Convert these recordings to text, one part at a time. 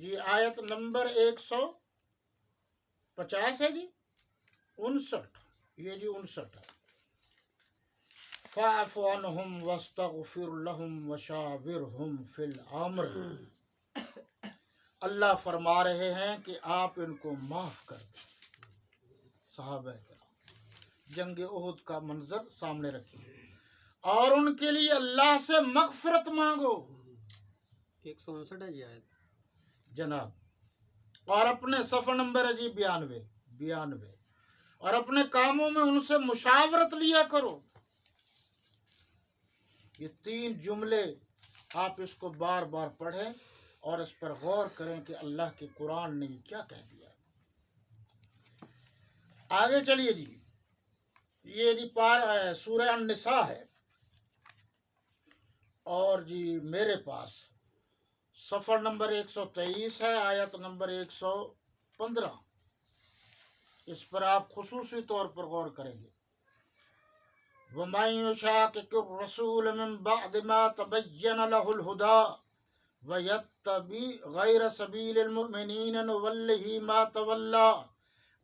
جی آیت نمبر 150 ہے جی 59، یہ جی 59 ہے۔ فَاعْفُ عَنْهُمْ وَاسْتَغْفِرْ لَهُمْ وَشَاوِرْهُمْ فِي الْأَمْرِ۔ اللہ فرما رہے ہیں کہ آپ ان کو معاف کر دیں۔ صحابہ کرام جنگ احد کا منظر سامنے رکھیے اور ان کے لیے اللہ سے مغفرت مانگو۔ 159 ہے جی آیت جناب، اور اپنے صفحہ نمبر ہے جی 92 اور اپنے کاموں میں ان سے مشاورت لیا کرو۔ یہ 3 جملے آپ اس کو بار بار پڑھیں اور اس پر غور کریں کہ اللہ کے قرآن نے کیا کہہ دیا۔ آگے چلیے جی، یہ جی سورہ النساء ہے اور جی میرے پاس صفحہ نمبر 123 ہے، آیت نمبر 115، اس پر آپ خصوصی طور پر غور کریں گے۔ وَمَن يُشَاقِقِ الرَّسُولَ مِن بَعْدِ مَا تَبَيَّنَ لَهُ الْهُدَىٰ وَيَتَّبِعْ غَيْرَ سَبِيلِ الْمُؤْمِنِينَ نُوَلِّهِ مَا تَوَلَّىٰ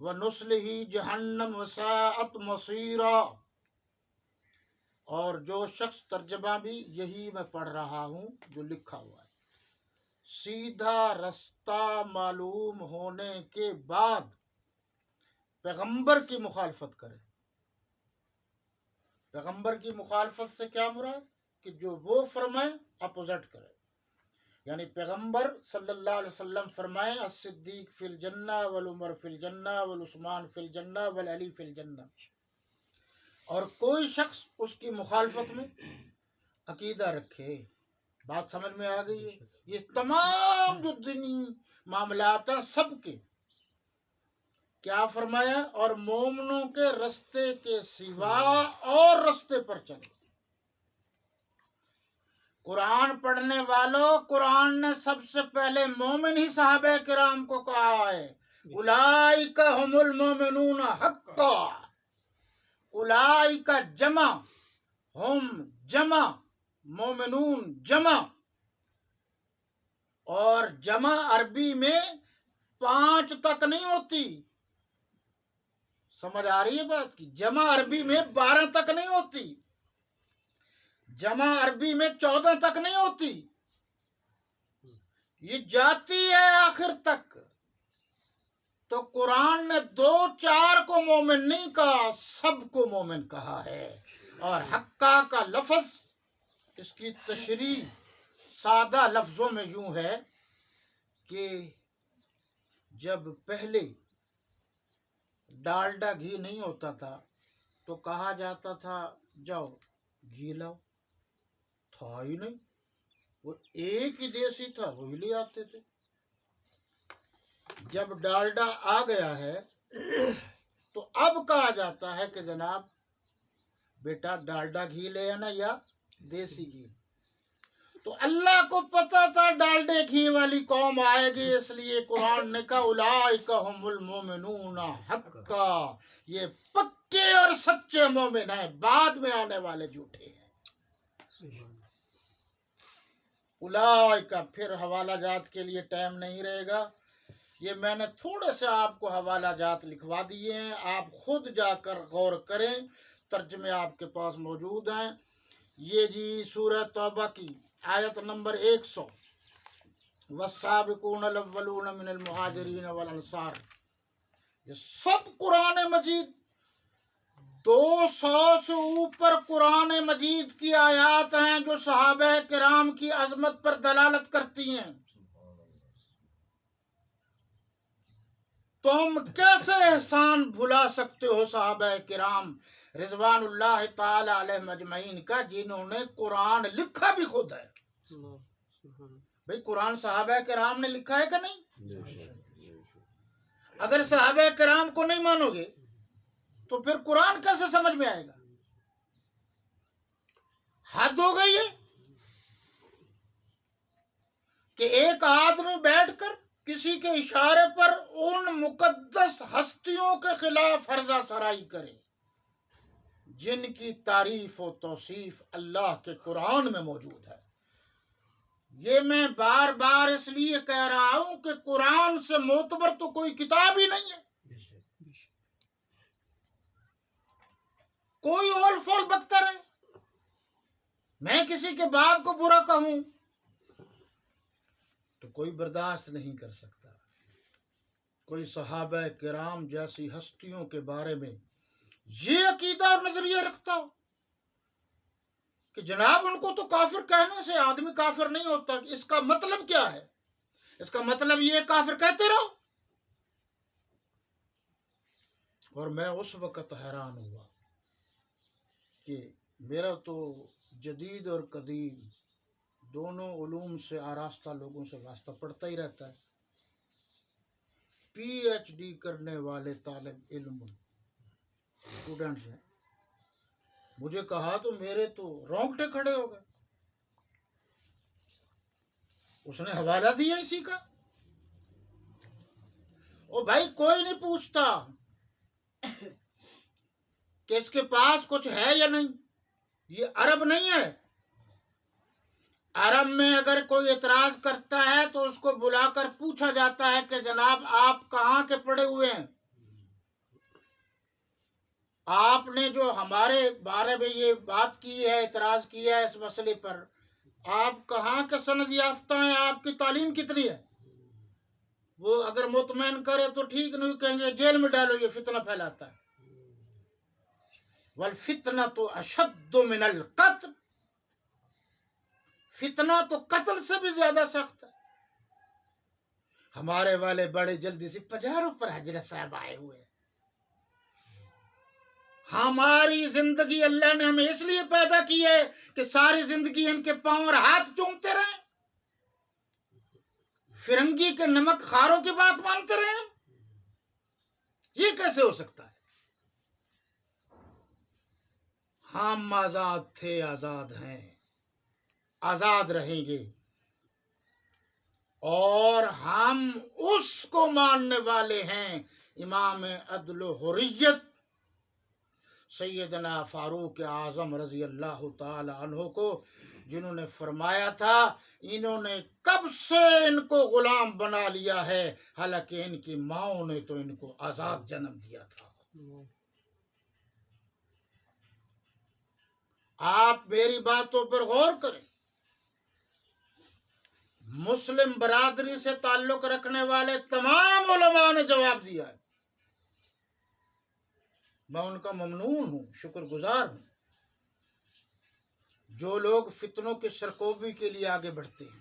وَنُصْلِهِ جَهَنَّمَ وَسَاءَتْ مَصِيرًا۔ اور جو شخص ترجمہ بھی یہی میں پڑھ رہا ہوں جو لکھا ہوا ہے، سیدھا رستہ معلوم ہونے کے بعد پیغمبر کی مخالفت کرے۔ پیغمبر کی مخالفت سے کیا مراد؟ کہ جو وہ فرمائے اپوزٹ کرے، یعنی پیغمبر صلی اللہ علیہ وسلم فرمائے الصدیق فی الجنہ والعمر فی الجنہ والعثمان فی الجنہ والعلی فی الجنہ، اور کوئی شخص اس کی مخالفت میں عقیدہ رکھے۔ بات سمجھ میں آ گئی ہے؟ یہ تمام جو دینی معاملات ہیں سب کے کیا فرمایا؟ اور مومنوں کے رستے کے سوا اور رستے پر چلو۔ قرآن پڑھنے والوں، قرآن نے سب سے پہلے مومن ہی صحابہ کرام کو کہا ہے، اولئک هم المؤمنون حقا۔ اولئک جمع، ہم جمع، مومنون جمع، اور جمع عربی میں 5 تک نہیں ہوتی۔ سمجھ آ رہی ہے بات کی؟ جمع عربی میں 12 تک نہیں ہوتی، جمع عربی میں 14 تک نہیں ہوتی، یہ جاتی ہے آخر تک۔ تو قرآن نے 2 4 کو مومن نہیں کہا، سب کو مومن کہا ہے۔ اور حقہ کا لفظ، اس کی تشریح سادہ لفظوں میں یوں ہے کہ جب پہلے ڈالڈا گھی نہیں ہوتا تھا تو کہا جاتا تھا جاؤ گھی لاؤ، تھا ہی نہیں، وہ ایک ہی دیسی تھا وہی لے آتے تھے۔ جب ڈالڈا آ گیا ہے تو اب کہا جاتا ہے کہ جناب بیٹا ڈالڈا گھی لے آنا یا دیسی گھی۔ تو اللہ کو پتا تھا ڈالڈے گھی والی قوم آئے گی، اس لیے قرآن نے کہا اولئک هم المؤمنون حقا، یہ پکے اور سچے مومن ہیں، بعد میں آنے والے جھوٹے ہیں۔ اولئک، پھر حوالہ جات کے لیے ٹائم نہیں رہے گا، یہ میں نے تھوڑے سے آپ کو حوالہ جات لکھوا دیے ہیں، آپ خود جا کر غور کریں، ترجمے آپ کے پاس موجود ہیں۔ یہ جی سورہ توبہ کی آیت نمبر 100، والسابقون الاولون من المہاجرین والانصار، یہ سب قرآن مجید 200 سے اوپر قرآن مجید کی آیات ہیں جو صحابہ کرام کی عظمت پر دلالت کرتی ہیں۔ تم کیسے احسان بھلا سکتے ہو صحابہ کرام رضوان اللہ تعالی علیہ مجمعین کا، جنہوں نے قرآن لکھا بھی خود ہے۔ بھئی قرآن صحابہ کرام نے لکھا ہے کہ نہیں؟ اگر صحابہ کرام کو نہیں مانو گے تو پھر قرآن کیسے سمجھ میں آئے گا؟ حد ہو گئی ہے کہ ایک آدمی بیٹھ کر کسی کے اشارے پر ان مقدس ہستیوں کے خلاف ہرزہ سرائی کرے جن کی تعریف و توصیف اللہ کے قرآن میں موجود ہے۔ یہ میں بار بار اس لیے کہہ رہا ہوں کہ قرآن سے معتبر تو کوئی کتاب ہی نہیں ہے. کوئی اول فول بکتا رہے. میں کسی کے باپ کو برا کہوں تو کوئی برداشت نہیں کر سکتا. کوئی صحابہ کرام جیسی ہستیوں کے بارے میں یہ عقیدہ اور نظریہ رکھتا ہو کہ جناب ان کو تو کافر کہنے سے آدمی کافر نہیں ہوتا. اس کا مطلب کیا ہے؟ اس کا مطلب یہ کافر کہتے رہو. اور میں اس وقت حیران ہوا کہ میرا تو جدید اور قدیم دونوں علوم سے آراستہ لوگوں سے واسطہ پڑتا ہی رہتا ہے. پی ایچ ڈی کرنے والے طالب علم اسٹوڈنٹس ہیں. مجھے کہا تو میرے تو رونگٹے کھڑے ہو گئے. اس نے حوالہ دیا اسی کا. او بھائی کوئی نہیں پوچھتا کہ اس کے پاس کچھ ہے یا نہیں. یہ عرب نہیں ہے. عرب میں اگر کوئی اعتراض کرتا ہے تو اس کو بلا کر پوچھا جاتا ہے کہ جناب آپ کہاں کے پڑے ہوئے ہیں؟ آپ نے جو ہمارے بارے میں یہ بات کی ہے، اعتراض کیا ہے اس مسئلے پر، آپ کہاں کے سند یافتہ ہیں؟ آپ کی تعلیم کتنی ہے؟ وہ اگر مطمئن کرے تو ٹھیک، نہیں کہیں گے جیل میں ڈالو، یہ فتنہ پھیلاتا ہے. والفتنة اشد من القتل. فتنہ تو قتل سے بھی زیادہ سخت ہے. ہمارے والے بڑے جلدی سے پجاروں پر حضرت صاحب آئے ہوئے ہیں. ہماری زندگی اللہ نے ہمیں اس لیے پیدا کی ہے کہ ساری زندگی ان کے پاؤں اور ہاتھ چومتے رہیں، فرنگی کے نمک خاروں کی بات مانتے رہیں. یہ کیسے ہو سکتا ہے؟ ہم آزاد تھے، آزاد ہیں، آزاد رہیں گے، اور ہم اس کو ماننے والے ہیں امام عدل و حریت سیدنا فاروق اعظم رضی اللہ تعالی عنہ کو، جنہوں نے فرمایا تھا انہوں نے کب سے ان کو غلام بنا لیا ہے، حالانکہ ان کی ماؤں نے تو ان کو آزاد جنم دیا تھا. آپ میری باتوں پر غور کریں. مسلم برادری سے تعلق رکھنے والے تمام علماء نے جواب دیا ہے. میں ان کا ممنون ہوں، شکر گزار ہوں. جو لوگ فتنوں کی سرکوبی کے لیے آگے بڑھتے ہیں.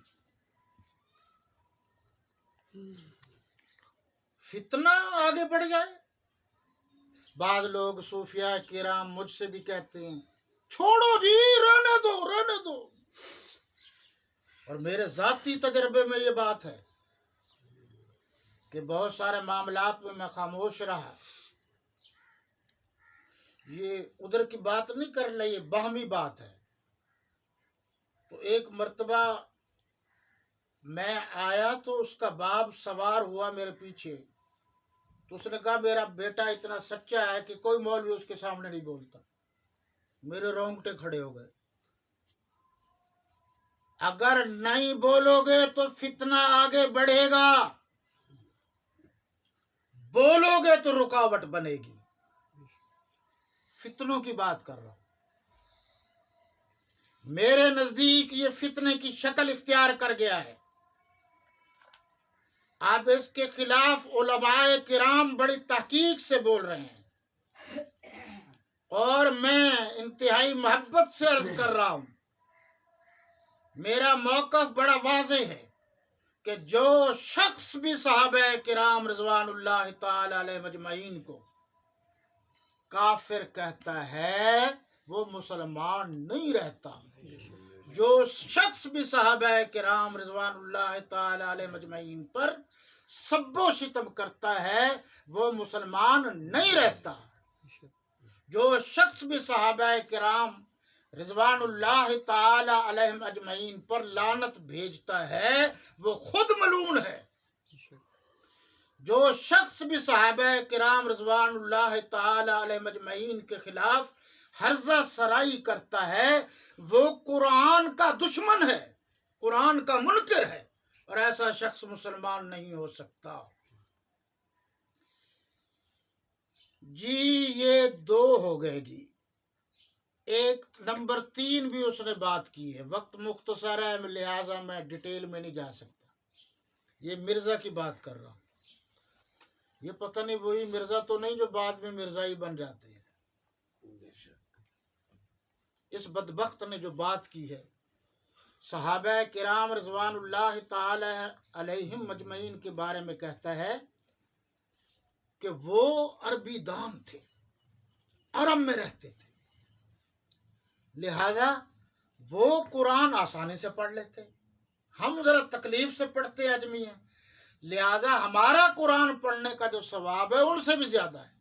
فتنہ آگے بڑھ جائے. بعض لوگ صوفیاء کرام مجھ سے بھی کہتے ہیں چھوڑو جی، رہنے دو رہنے دو. اور میرے ذاتی تجربے میں یہ بات ہے کہ بہت سارے معاملات میں خاموش رہا. یہ ادھر کی بات نہیں کر رہا، یہ باہمی بات ہے. تو ایک مرتبہ میں آیا تو اس کا باپ سوار ہوا میرے پیچھے. تو اس نے کہا میرا بیٹا اتنا سچا ہے کہ کوئی مولوی اس کے سامنے نہیں بولتا. میرے رونگٹے کھڑے ہو گئے. اگر نہیں بولو گے تو فتنہ آگے بڑھے گا، بولو گے تو رکاوٹ بنے گی. فتنوں کی بات کر رہا ہوں. میرے نزدیک یہ فتنے کی شکل اختیار کر گیا ہے. آپ اس کے خلاف علماء کرام بڑی تحقیق سے بول رہے ہیں، اور میں انتہائی محبت سے عرض کر رہا ہوں. میرا موقف بڑا واضح ہے کہ جو شخص بھی صحابہ کرام رضوان اللہ تعالی علیہ مجمعین کو کافر کہتا ہے وہ مسلمان نہیں رہتا. جو شخص بھی صحابہ کرام رضوان اللہ تعالی علیہ مجمعین پر سب و شتم کرتا ہے وہ مسلمان نہیں رہتا. جو شخص بھی صحابہ کرام رضوان اللہ تعالی علیہم اجمعین پر لعنت بھیجتا ہے وہ خود ملعون ہے. جو شخص بھی صحابہ کرام رضوان اللہ تعالی علیہم اجمعین کے خلاف ہرزہ سرائی کرتا ہے وہ قرآن کا دشمن ہے. قرآن کا منکر ہے، اور ایسا شخص مسلمان نہیں ہو سکتا۔ جی یہ دو ہو گئے جی، ایک نمبر 3 بھی اس نے بات کی ہے، وقت مختصر ہے لہٰذا میں ڈیٹیل میں نہیں جا سکتا۔ یہ مرزا کی بات کر رہا ہوں، یہ پتہ نہیں وہی مرزا تو نہیں جو بعد میں مرزا ہی بن جاتے ہیں۔ اس بدبخت نے جو بات کی ہے، صحابہ کرام رضوان اللہ تعالی علیہم مجمعین کے بارے میں کہتا ہے کہ وہ عربی دان تھے، عرب میں رہتے تھے، لہذا وہ قرآن آسانی سے پڑھ لیتے، ہم ذرا تکلیف سے پڑھتے اجمی ہیں، لہذا ہمارا قرآن پڑھنے کا جو ثواب ہے ان سے بھی زیادہ ہے۔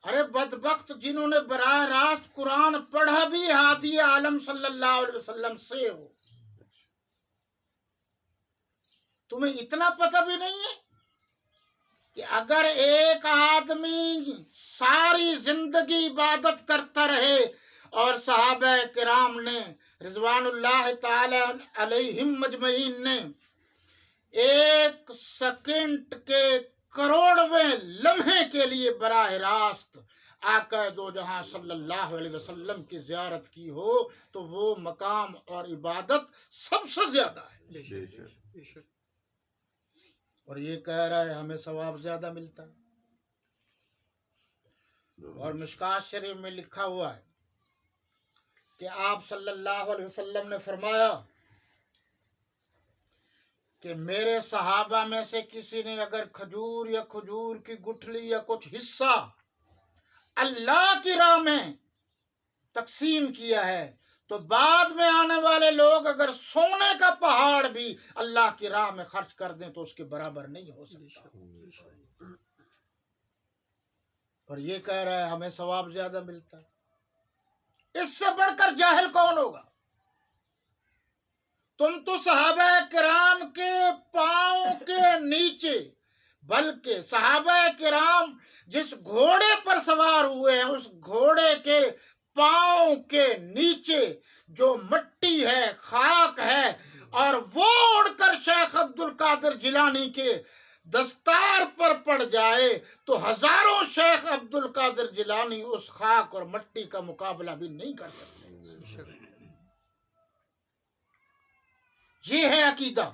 ارے بدبخت جنہوں نے براہ راست قرآن پڑھا بھی ہادی عالم صلی اللہ علیہ وسلم سے ہو، تمہیں اتنا پتہ بھی نہیں ہے کہ اگر ایک آدمی ساری زندگی عبادت کرتا رہے اور صحابہ کرام نے رضوان اللہ تعالی علیہم مجمعین نے 1 سیکنڈ کے کروڑویں لمحے کے لیے براہ راست آقا دو جہاں صلی اللہ علیہ وسلم کی زیارت کی ہو تو وہ مقام اور عبادت سب سے زیادہ ہے، بے شک بے شک۔ اور یہ کہہ رہا ہے ہمیں ثواب زیادہ ملتا ہے۔ اور مشکات شریف میں لکھا ہوا ہے کہ آپ صلی اللہ علیہ وسلم نے فرمایا کہ میرے صحابہ میں سے کسی نے اگر کھجور یا کھجور کی گٹھلی یا کچھ حصہ اللہ کی راہ میں تقسیم کیا ہے تو بعد میں آنے والے لوگ اگر سونے کا پہاڑ بھی اللہ کی راہ میں خرچ کر دیں تو اس کے برابر نہیں ہو سکتا۔ اور یہ کہہ رہا ہے ہمیں ثواب زیادہ ملتا ہے، اس سے بڑھ کر جاہل کون ہوگا؟ تم تو صحابہ کرام کے پاؤں کے نیچے، بلکہ صحابہ کرام جس گھوڑے پر سوار ہوئے ہیں اس گھوڑے کے پاؤں کے نیچے جو مٹی ہے، خاک ہے، اور وہ اڑ کر شیخ عبد القادر جیلانی کے دستار پر پڑ جائے تو ہزاروں شیخ عبد القادر جیلانی اس خاک اور مٹی کا مقابلہ بھی نہیں کر سکتے۔ یہ ہے عقیدہ۔